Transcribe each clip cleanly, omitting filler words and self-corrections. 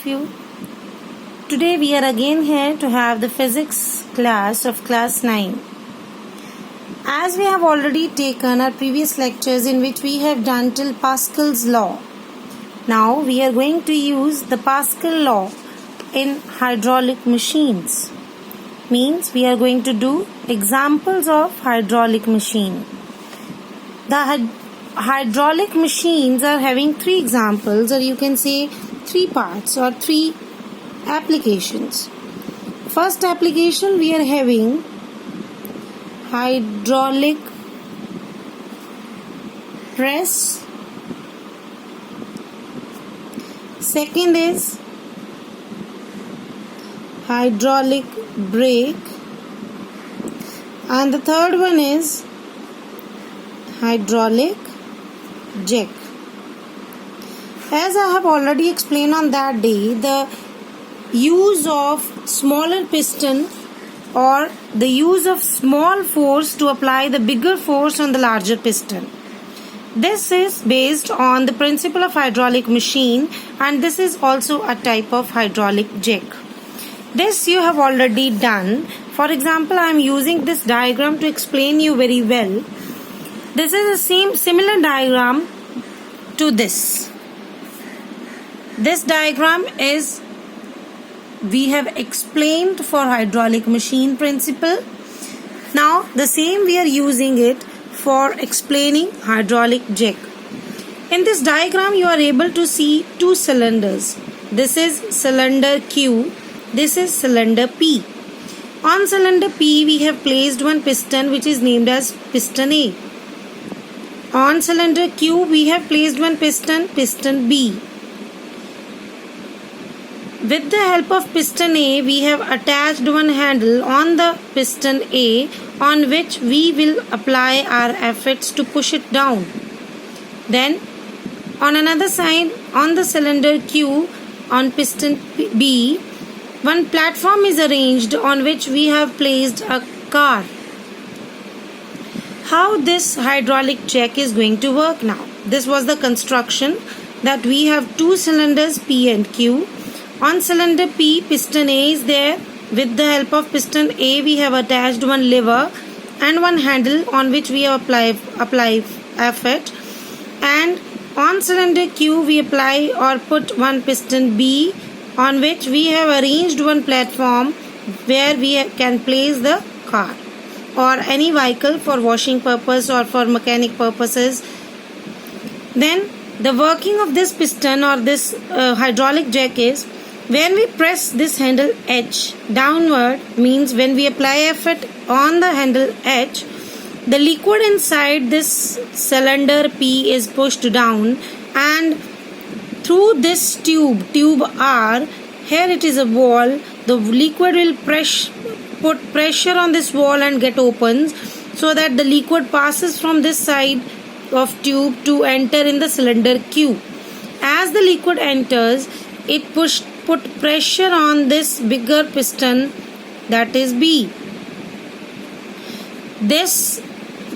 you. Today we are again here to have the physics class of class 9. As we have already taken our previous lectures in which we have done till Pascal's law. Now we are going to use the Pascal law in hydraulic machines. Means we are going to do examples of hydraulic machine. The hydraulic machines are having 3 examples, or you can say 3 parts or 3 applications. First application, we are having hydraulic press. Second is hydraulic brake, and the third one is hydraulic jack. As I have already explained on that day, the use of smaller piston or the use of small force to apply the bigger force on the larger piston. This is based on the principle of hydraulic machine, and this is also a type of hydraulic jack. This you have already done. For example, I am using this diagram to explain you very well. This is the similar diagram to this. This diagram is we have explained for hydraulic machine principle. Now the same we are using it for explaining hydraulic jack. In this diagram you are able to see 2 cylinders. This is cylinder Q. This is cylinder P. On cylinder P we have placed one piston which is named as piston A. On cylinder Q we have placed one piston B. With the help of piston A, we have attached one handle on the piston A on which we will apply our efforts to push it down. Then, on another side, on the cylinder Q, on piston B, one platform is arranged on which we have placed a car. How this hydraulic jack is going to work now? This was the construction that we have 2 cylinders P and Q. On cylinder P, piston A is there. With the help of piston A, we have attached one lever and one handle on which we have apply effort. And on cylinder Q, we apply or put one piston B on which we have arranged one platform where we can place the car or any vehicle for washing purpose or for mechanic purposes. Then the working of this piston or this hydraulic jack is, when we press this handle H downward, means when we apply effort on the handle H, the liquid inside this cylinder P is pushed down, and through this tube R, here it is a wall, the liquid will put pressure on this wall and get opened, so that the liquid passes from this side of tube to enter in the cylinder Q. As the liquid enters, it put pressure on this bigger piston, that is B. This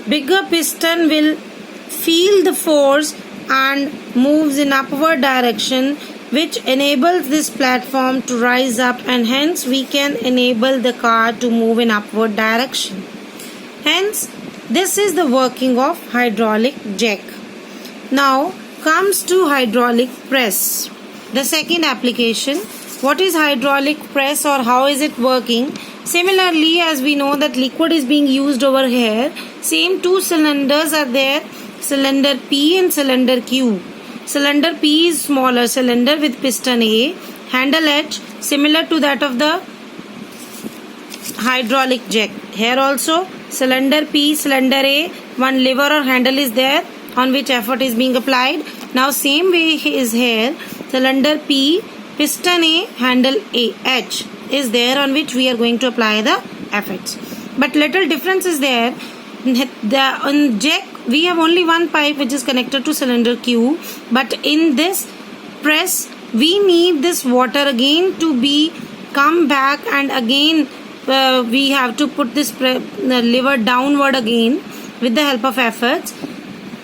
bigger piston will feel the force and moves in upward direction, which enables this platform to rise up, and hence we can enable the car to move in upward direction. Hence this is the working of hydraulic jack. Now comes to hydraulic press. The second application, what is hydraulic press or how is it working? Similarly, as we know that liquid is being used over here, same 2 cylinders are there, cylinder P and cylinder Q. Cylinder P is smaller cylinder with piston A, handle H similar to that of the hydraulic jack. Here also cylinder P, cylinder A, one lever or handle is there on which effort is being applied. Now same way is here, cylinder P, piston A, handle A, H is there on which we are going to apply the efforts. But little difference is there. On jack we have only one pipe which is connected to cylinder Q, but in this press we need this water again to be come back, and again we have to put this lever downward again with the help of efforts.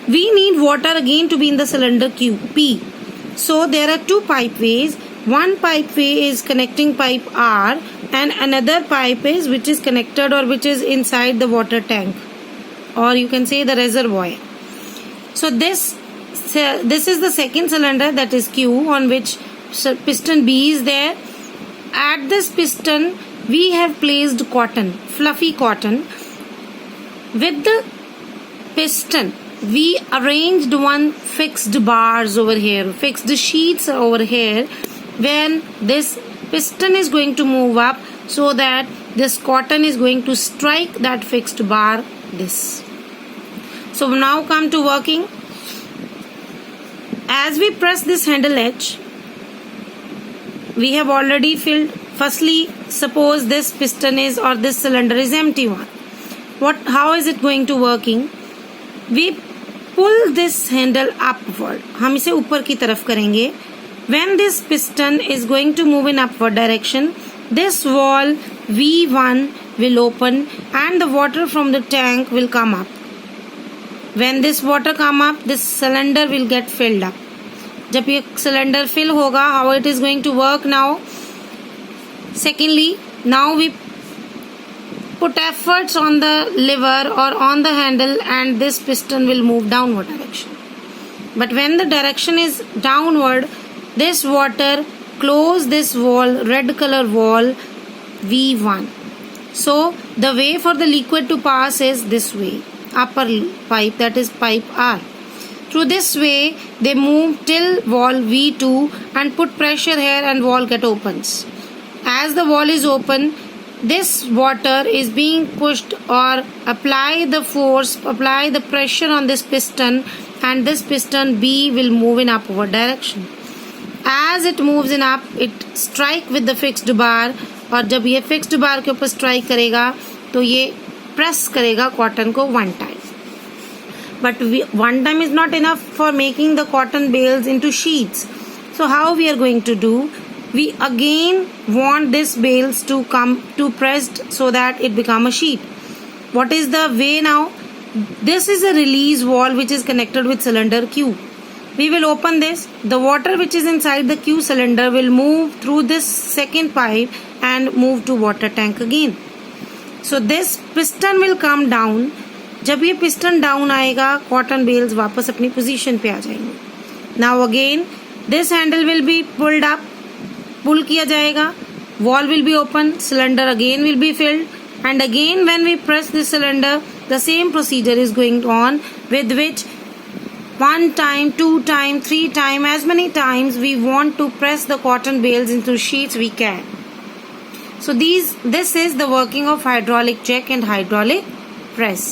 We need water again to be in the cylinder P. So there are 2 pipe ways. one pipeway is connecting pipe R and another pipe is which is connected or which is inside the water tank, or you can say the reservoir. So this is the second cylinder, that is Q, on which piston B is there. At this piston we have placed cotton, fluffy cotton. With the piston we arranged one fixed bars over here, fixed sheets over here. When this piston is going to move up, so that this cotton is going to strike that fixed bar, this. So now come to working. As we press this handle H, we have already filled. Firstly, suppose this piston is, or this cylinder is empty one. How is it going to working? We pull this handle upward. हम इसे ऊपर की तरफ करेंगे. When this piston is going to move in upward direction, this valve V1 will open and the water from the tank will come up. When this water come up, this cylinder will get filled up. जब ये cylinder fill होगा, how it is going to work now? Secondly, now we put efforts on the lever or on the handle and this piston will move downward direction. But when the direction is downward, this water close this wall, red color wall V1. So the way for the liquid to pass is this way, upper pipe, that is pipe R. Through this way they move till wall V2 and put pressure here and wall get opens. As the wall is open, this water is being pushed or apply the force, apply the pressure on this piston, and this piston B will move in upward direction. As it moves in up, it strike with the fixed bar, और जब ये fixed bar के ऊपर strike करेगा तो ये press करेगा cotton को one time. But one time is not enough for making the cotton bales into sheets. So how we are going to do? We again want this bales to come to pressed so that it become a sheet. What is the way now? This is a release valve which is connected with cylinder Q. We will open this. The water which is inside the Q cylinder will move through this second pipe and move to water tank again. So this piston will come down. जब ये piston down आएगा, cotton bales वापस अपनी position पे आ जाएंगे. Now again this handle will be pulled up. Pull किया जाएगा. Valve will be open. Cylinder again will be filled. And again when we press the cylinder, the same procedure is going on, with which one time, two time, three time, as many times we want to press the cotton bales into sheets we can. So this is the working of hydraulic jack and hydraulic press.